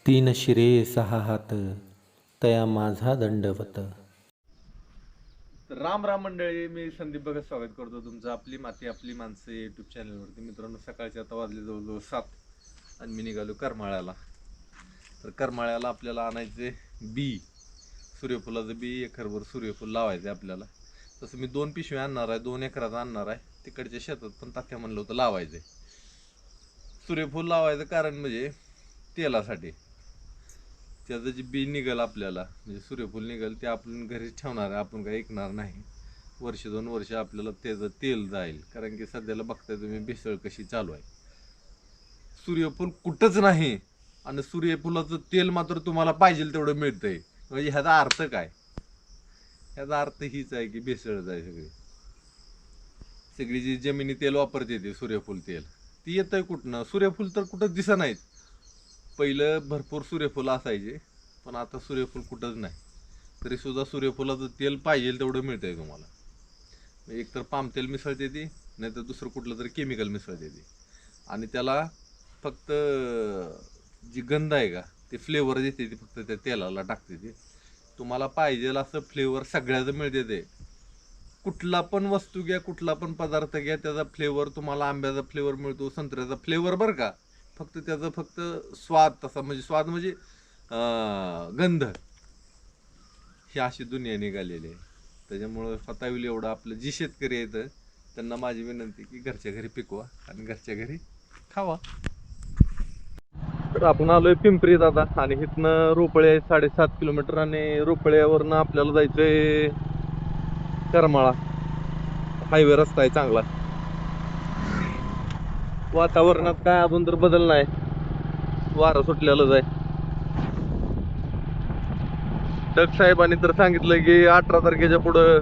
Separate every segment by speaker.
Speaker 1: तीन शिरे सहा हात तया माझा दंडवत.
Speaker 2: राम राम मंडळी, मी संदीप भगत स्वागत करतो तुमचं आपली माती आपली माणसं यूट्यूब चॅनलवरती. मित्रांनो, सकाळचे आता वाजले जवळजवळ 7 आणि मी निघालो करमाळ्याला. तर करमाळ्याला आपल्याला आणायचे बी, सूर्यफुलाचं बी. एकरभर सूर्यफूल लावायचं आपल्याला. तसं मी 2 पिशव्या आणणार आहे, 2 एकरात आणणार आहे. तिकडच्या शेतात पण तात्या म्हणलं होतं लावायचं. सूर्यफूल लावायचं कारण म्हणजे तेलासाठी. त्याचं जे बी निघेल आपल्याला, म्हणजे सूर्यफूल निघेल, ते आपण घरीच ठेवणार आहे, आपण काही ऐकणार नाही. 1-2 वर्ष आपल्याला त्याचं तेल जाईल. कारण की सध्याला बघताय तुम्ही भेसळ कशी चालू आहे. सूर्यफूल कुठंच नाही आणि सूर्यफुलाचं तेल मात्र तुम्हाला पाहिजे तेवढं मिळतंय. म्हणजे ह्याचा अर्थ काय? ह्याचा अर्थ हीच आहे की भेसळच आहे सगळी जी जमिनी तेल वापरते ते सूर्यफूल तेल, ती येतंय कुठनं? सूर्यफूल तर कुठंच दिसत नाहीत. पहिलं भरपूर सूर्यफूल असायचे, पण आता सूर्यफूल कुठंच नाही. तरी सुद्धा सूर्यफुलाचं तेल पाहिजे तेवढं मिळतंय तुम्हाला. एक तर पाम तेल मिसळते ती, नाही तर दुसरं कुठलं तरी केमिकल मिसळते ती. आणि त्याला फक्त जी गंध आहे का, ते फ्लेवर देते ती, फक्त त्या तेलाला टाकते ती. तुम्हाला पाहिजे असं फ्लेवर सगळ्याचं मिळते ते. कुठला पण वस्तू घ्या, कुठला पण पदार्थ घ्या, त्याचा फ्लेवर तुम्हाला आंब्याचा फ्लेवर मिळतो, संत्र्याचा फ्लेवर बरं का. फक्त त्याचा फक्त स्वाद तसा, म्हणजे स्वाद म्हणजे गंध. ही अशी दुनिया निघालेली आहे. त्याच्यामुळं स्वतः होईल एवढं आपलं जी शेतकरी आहेत त्यांना माझी विनंती की घरच्या घरी पिकवा आणि घरच्या घरी खावा. तर आपण आलोय पिंपरीत आता, आणि इथनं रोपळे 7.5 किलोमीटर, आणि रोपळ्यावरनं आपल्याला जायचंय करमाळा. हायवे रस्ता आहे चांगला. वातावरणात काय अजून तर बदल नाही, वारं सुटलेलंच आहे. डग साहेबांनी तर सांगितलं की 18 तारखेच्या पुढं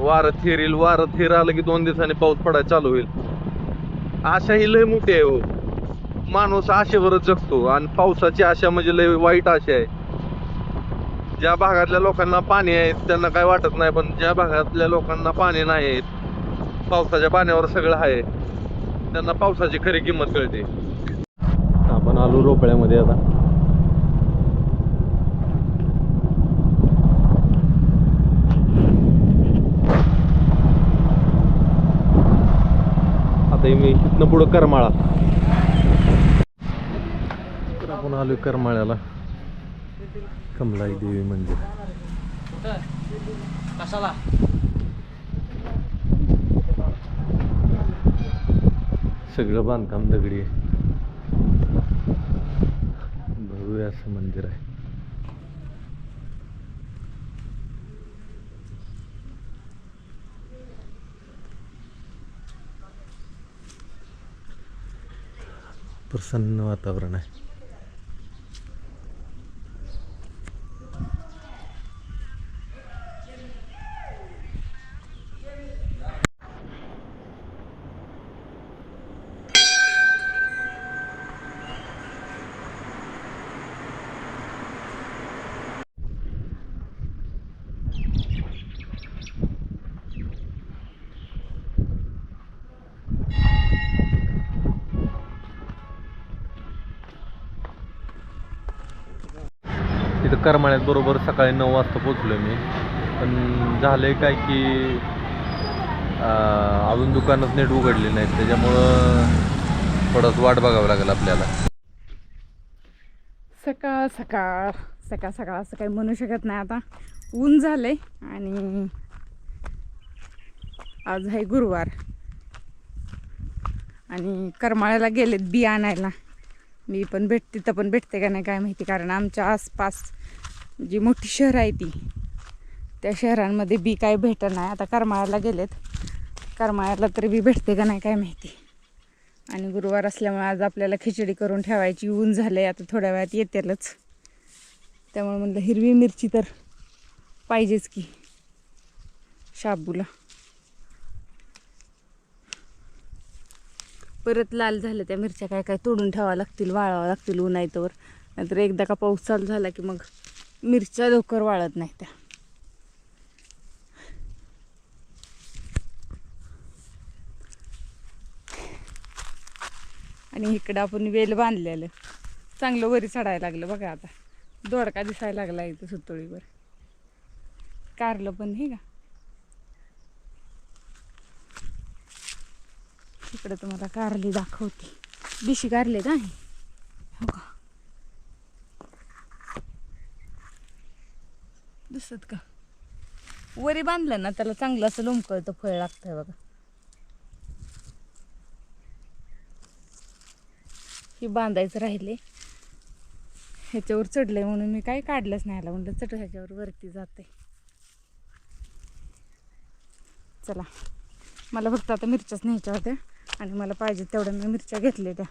Speaker 2: वारं थिर येईल. वारं थिर आलं की 2 दिवसांनी पाऊस पडायला चालू होईल. आशा ही लय मोठी आहे हो. माणूस आशेवरच जगतो, आणि पावसाची आशा म्हणजे लय वाईट आशा आहे. ज्या भागातल्या लोकांना पाणी आहे त्यांना काय वाटत नाही, पण ज्या भागातल्या लोकांना पाणी नाही, पावसाच्या पाण्यावर सगळं आहे, त्यांना पावसाची खरी किंमत कळते. आपण आलो रोपळ्यामध्ये आता. आता मी इथनं पुढं करमाळा. तर आपण आलो करमाळ्याला, कमलाई देवी मंदिर.
Speaker 3: कशाला
Speaker 2: सगळं बांधकाम दगडी आहे. भव्य असं मंदिर आहे. प्रसन्न वातावरण आहे. तिथं करमाळ्यात बरोबर सकाळी 9 वाजता पोचलो मी. पण झालंय काय की अजून दुकानच नीट उघडली नाहीत, त्याच्यामुळं थोडंच वाट बघावं लागेल आपल्याला.
Speaker 4: सकाळ सकाळ सकाळ सकाळ असं काही म्हणू शकत नाही. आता ऊन झालंय, आणि आज आहे गुरुवार, आणि करमाळ्याला गेलेत बी आणायला. मी पण तिथं पण भेटते का नाही काय माहिती, कारण आमच्या आसपास जी मोठी शहरं आहे त्या शहरांमध्ये बी काय भेटत नाही. आता करमाळ्याला गेलेत, करमाळ्याला तरी बी भेटते का नाही काय माहिती. आणि गुरुवार असल्यामुळे आज आपल्याला खिचडी करून ठेवायची. ऊन झाले, आता थोड्या वेळात येतेलच. त्यामुळे म्हणलं हिरवी मिरची तर पाहिजेच की शाबूला. परत लाल झालं त्या मिरच्या, काय काय तोडून ठेवावं लागतील, वाळावं लागतील उन्हाळ्यावर. नाहीतर एकदा का पाऊस चालू झाला की मग मिरच्या लवकर वाळत नाही त्या. आणि इकडं आपण वेल बांधलेलं, चांगलं वरी चढायला लागलं बघा. आता दोडका दिसायला लागला इथं सुतोळीवर. कारलं पण हे का इकडे तुम्हाला कारली दाखवते. दिशी कारले ना हो का, दिसत का? वरी बांधलं ना त्याला चांगलं असं लोंबकळतं फळ लागतंय बघा. ही बांधायचं राहिले, ह्याच्यावर चढलंय म्हणून मी काही काढलंच नाही. आला म्हणलं चढ ह्याच्यावर वरती जाते. चला, मला फक्त आता मिरच्याच न्यायच्या होत्या आणि मला पाहिजे तेवढ्या मी मिरच्या घेतल्या त्या.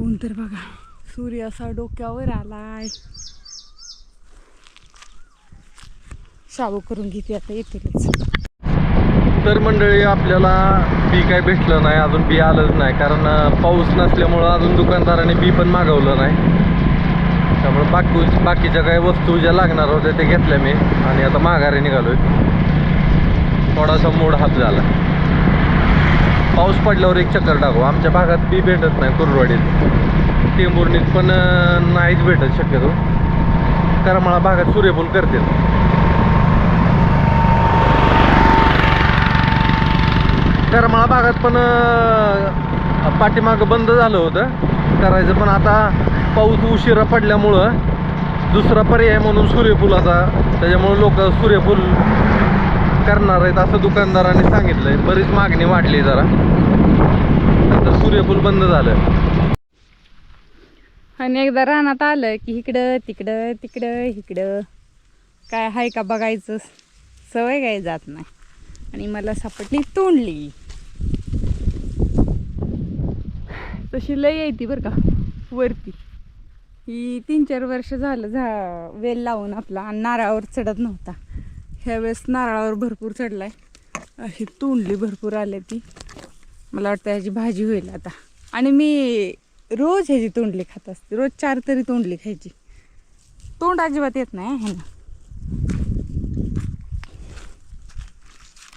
Speaker 4: ऊन तर बघा, सूर्य असा डोक्यावर आलाय. शाबू करून घेते आता, येतीलच.
Speaker 2: तर मंडळी आपल्याला बी काय भेटलं नाही अजून, बी आलंच नाही. कारण पाऊस नसल्यामुळं अजून दुकानदाराने बी पण मागवलं नाही. त्यामुळे बाकीच्या काही वस्तू ज्या लागणार होत्या त्या घेतल्या मी आणि आता माघारी निघालोय. थोडासा मूड हाफ झाला. पाऊस पडल्यावर एक चक्कर टाकू. आमच्या भागात बी भेटत नाही, कुर्डवाडीत टेंभुर्णीत पण नाहीच भेटत शक्यतो. करमाळा भागात सूर्यफूल करतात. करमाळा भागात पण पाठीमागं बंद झालं होतं करायचं, पण आता पाऊस उशिरा पडल्यामुळं दुसरा पर्याय म्हणून सूर्यफुलाचा, त्याच्यामुळं लोक सूर्यफूल करणार आहेत असं दुकानदारांनी सांगितलंय. बरीच मागणी वाढली जरा, नंतर सूर्यफूल बंद झालं.
Speaker 4: आणि एकदा रानात आलं की इकडं तिकडं तिकडं इकडं काय आहे का बघायचं सवय काय जात नाही. आणि मला सापडली तोंडली. तशी लई येते बरं का वरती. ही 3-4 वर्ष झालं वेल लावून आपला, आणि नारळावर चढत नव्हता. ह्यावेळेस नारळावर भरपूर चढलाय. अशी तोंडली भरपूर आली ती. मला वाटतं ह्याची भाजी होईल आता. आणि मी रोज ह्याची तोंडली खात असते. रोज 4 तरी तोंडली खायची. तोंड अजिबात येत नाही हे ना.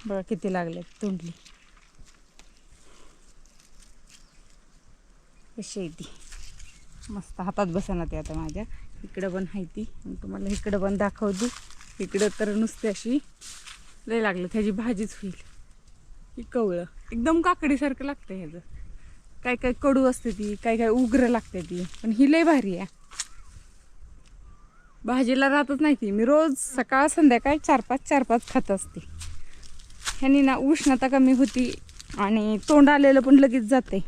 Speaker 4: बघा किती लागले तोंडली. कशी आहे ती, मस्त हातात बसना ते आता माझ्या. इकडं पण आहे ती, तुम्हाला इकडं पण दाखवते. इकडं तर नुसते अशी लय लागलं, त्याची भाजीच होईल. ही कवळं एकदम काकडीसारखं लागतं ह्याचं. काय काय कडू असते ती, काय काय उग्र लागते ती, पण ही लय भारी आहे. भाजीला राहतच नाही ती. मी रोज सकाळ संध्याकाळ 4-5 खात असते. ह्यानी ना उष्णता कमी होती आणि तोंड आलेलं पण लगेच जाते.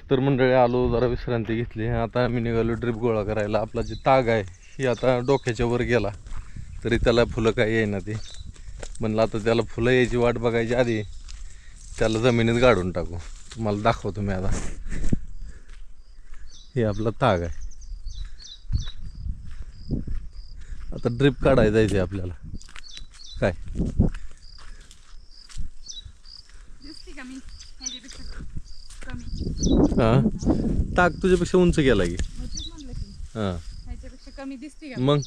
Speaker 2: तर मंडळी आलो, जरा विश्रांती घेतली. आता आम्ही निघालो ड्रिप गोळा करायला. आपला जे ताग आहे ही आता डोक्याच्या वर गेला तरी त्याला फुलं काही येईना. ते म्हणलं आता त्याला फुलं यायची वाट बघायची आधी त्याला जमिनीत गाडून टाकू. तुम्हाला दाखवतो मी आता. हे आपला ताग आहे. आता ड्रिप काढायला जायचं आपल्याला. काय हां, ताग तुझ्यापेक्षा उंच गेला की. हां,
Speaker 4: कमी दिसते
Speaker 2: मग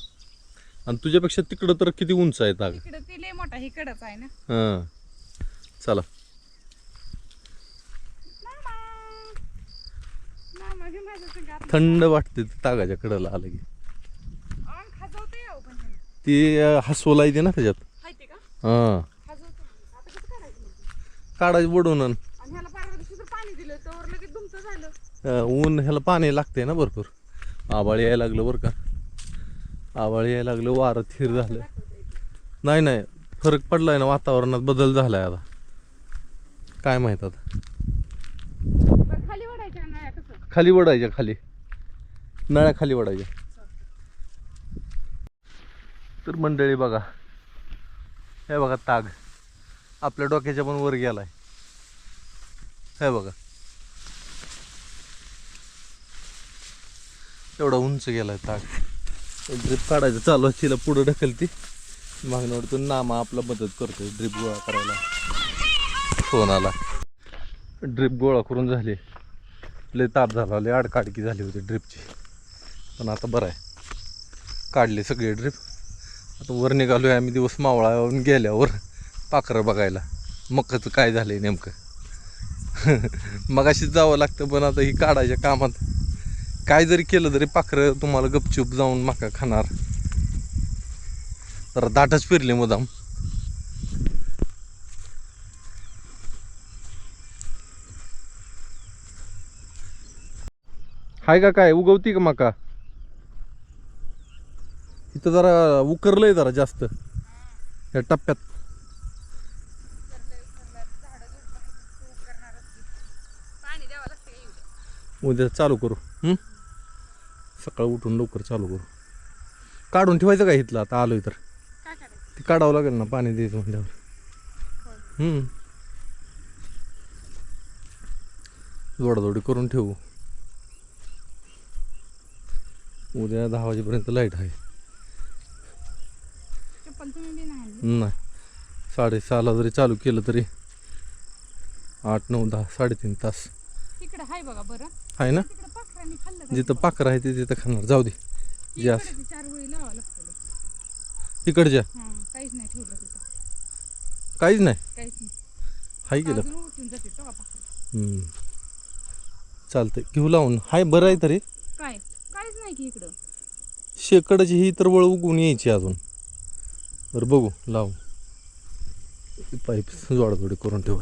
Speaker 2: आणि तुझ्यापेक्षा तिकडं तर किती उंच आहे ताग.
Speaker 4: ते लय मोठा इकडंच आहे ना.
Speaker 2: हां, चला. थंड वाटते तागाच्या कडेला आलं की. ती हसवला येते ना त्याच्यात. हां, काढायची बुडवून. ऊन ह्याला पाणी लागते ना भरपूर. आभाळ यायला लागलं बरं का. आभाळ यायला लागलं, वारं थिर झालं. नाही फरक पडलाय ना, वातावरणात बदल झालाय आता. काय माहित आता. खाली वडायच्या, खाली नळ्या खाली वडायच्या. तर मंडळी बघा, हे बघा ताग आपल्या डोक्याच्या पण वर गेलाय. हे बघा एवढा उंच गेलाय ताग. ड्रिप काढायचं चालू आहे, तिला पुढं ढकलती मागणीवरतून नामा आपला मदत करतोय ड्रिप गोळा करायला. फोन आला. ड्रिप गोळा करून झाले. लय ताप झाला, लय अडकाडकी झाली होती ड्रिपची, पण आता बरं आहे. काढले सगळे ड्रिप. आता वर निघालोय आम्ही दिवस मावळावरून गेल्यावर पाखरं बघायला मकाचं काय झालंय नेमकं. मगाशीच जावं लागतं, पण आता ही काढायच्या कामात काय जरी केलं तरी पाखरं तुम्हाला गपचूप जाऊन मका खाणार. जरा दाटच फिरले मुदाम. हाय का काय उगवती का मका? इथं जरा उकरलंय जरा जास्त या टप्प्यात. उद्या चालू करू. सकाळ उठून लवकर चालू करू. काढून ठेवायचं का इथलं आता आलोय तर? ते काढावं लागेल ना, पाणी द्यायचं म्हटल्यावर. जोडाजोडी करून ठेवू. उद्या 10 वाजेपर्यंत लाईट आहे. नाही 6:30ला जरी चालू केलं तरी 8, 9, 10, 3.5 तास
Speaker 4: तिकडे आहे बघा. बरं
Speaker 2: आहे ना.
Speaker 4: तिकडे पाखरांनी खाल्लं.
Speaker 2: जिथं पाखरं आहे ते तिथं खाणार. जाऊ दे. जास्त
Speaker 4: 4 वेळी लावावं लागतं.
Speaker 2: तिकडच्या
Speaker 4: काहीच नाही ठेवलं तिथं.
Speaker 2: काहीच नाही.
Speaker 4: काहीच नाही.
Speaker 2: हाय गेलं.
Speaker 4: अजून उठून जाते तो पाखरं.
Speaker 2: चालतंय घेऊ लावून. हाय बरं आहे तरी.
Speaker 4: काहीच नाही की इकडं.
Speaker 2: शेकडची ही तर वळ उगवून यायची अजून. बरं बघू लावू. पाईप जोडाजोडी करून ठेवू.